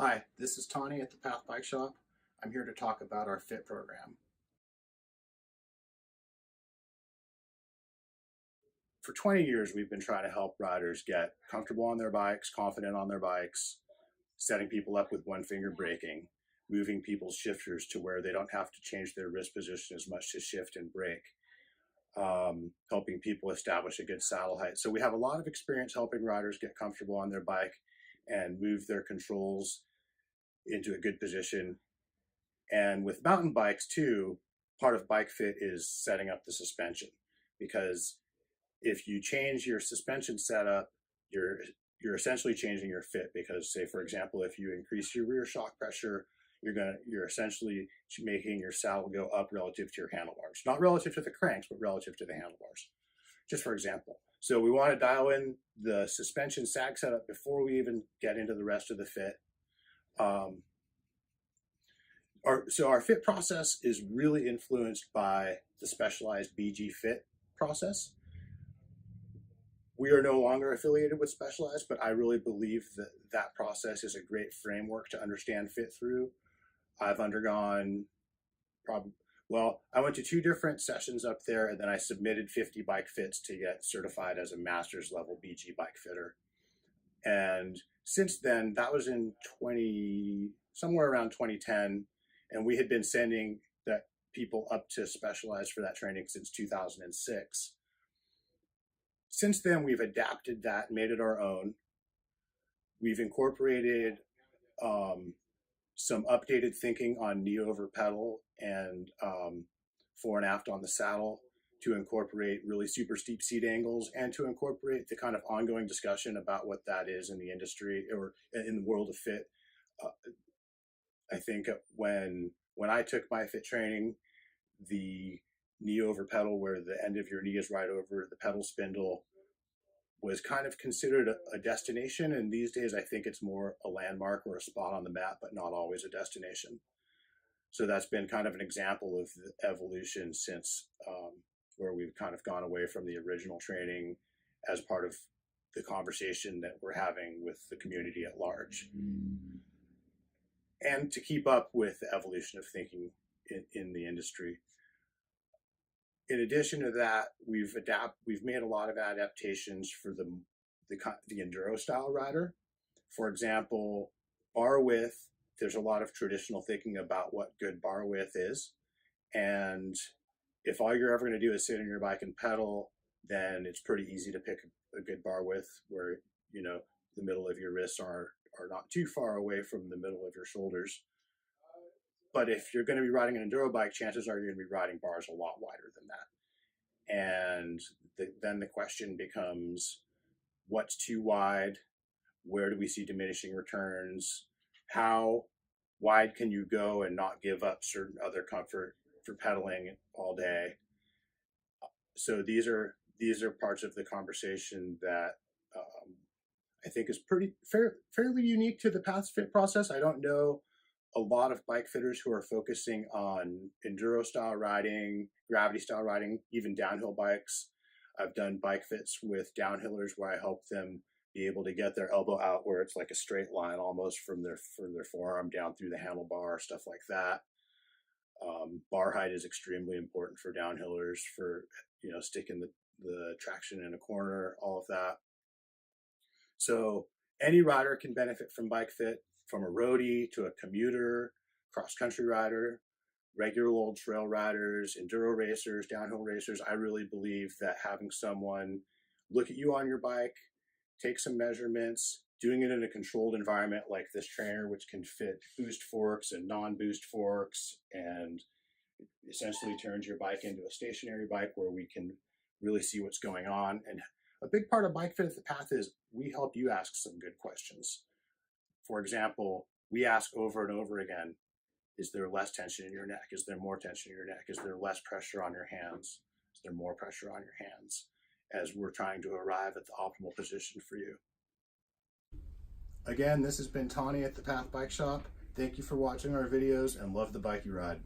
Hi, this is Tani at the Path Bike Shop. I'm here to talk about our FIT program. For 20 years, we've been trying to help riders get comfortable on their bikes, confident on their bikes, setting people up with one finger braking, moving people's shifters to where they don't have to change their wrist position as much to shift and brake, helping people establish a good saddle height. So we have a lot of experience helping riders get comfortable on their bike and move their controls into a good position. And with mountain bikes too, part of bike fit is setting up the suspension, because if you change your suspension setup, you're essentially changing your fit. Because, say for example, if you increase your rear shock pressure, you're essentially making your saddle go up relative to your handlebars, not relative to the cranks, but relative to the handlebars. Just for example. So we want to dial in the suspension sag setup before we even get into the rest of the fit. Our fit process is really influenced by the specialized BG fit process. We are no longer affiliated with Specialized, but I really believe that that process is a great framework to understand fit through. I've undergone I went to 2 different sessions up there, and then I submitted 50 bike fits to get certified as a master's level BG bike fitter. And since then, that was in somewhere around 2010, and we had been sending that people up to Specialized for that training since 2006. Since then, we've adapted that, made it our own. We've incorporated some updated thinking on knee over pedal and fore and aft on the saddle, to incorporate really super steep seat angles, and to incorporate the kind of ongoing discussion about what that is in the industry or in the world of fit. I think when I took my fit training, the knee over pedal, where the end of your knee is right over the pedal spindle, was kind of considered a destination. And these days, I think it's more a landmark or a spot on the map, but not always a destination. So that's been kind of an example of the evolution since where we've kind of gone away from the original training as part of the conversation that we're having with the community at large. And to keep up with the evolution of thinking in the industry. In addition to that, we've made a lot of adaptations for the enduro style rider. For example, bar width. There's a lot of traditional thinking about what good bar width is, and if all you're ever going to do is sit on your bike and pedal, then it's pretty easy to pick a good bar width where the middle of your wrists are not too far away from the middle of your shoulders. But if you're going to be riding an enduro bike, chances are you're going to be riding bars a lot wider than that. And then the question becomes, what's too wide? Where do we see diminishing returns? How wide can you go and not give up certain other comfort for pedaling all day? So these are parts of the conversation that I think is fairly unique to the Path Fit process. I don't know a lot of bike fitters who are focusing on enduro style riding, gravity style riding, even downhill bikes. I've done bike fits with downhillers where I help them be able to get their elbow out where it's like a straight line almost from their forearm down through the handlebar, stuff like that. Bar height is extremely important for downhillers, for sticking the traction in a corner, all of that. So any rider can benefit from bike fit, from a roadie to a commuter, cross-country rider, regular old trail riders, enduro racers, downhill racers. I really believe that having someone look at you on your bike, take some measurements, doing it in a controlled environment like this trainer, which can fit boost forks and non-boost forks, and essentially turns your bike into a stationary bike where we can really see what's going on. And a big part of Bike Fit at the Path is we help you ask some good questions. For example, we ask over and over again, is there less tension in your neck? Is there more tension in your neck? Is there less pressure on your hands? Is there more pressure on your hands? As we're trying to arrive at the optimal position for you. Again, this has been Tani at the Path Bike Shop. Thank you for watching our videos, and love the bike you ride.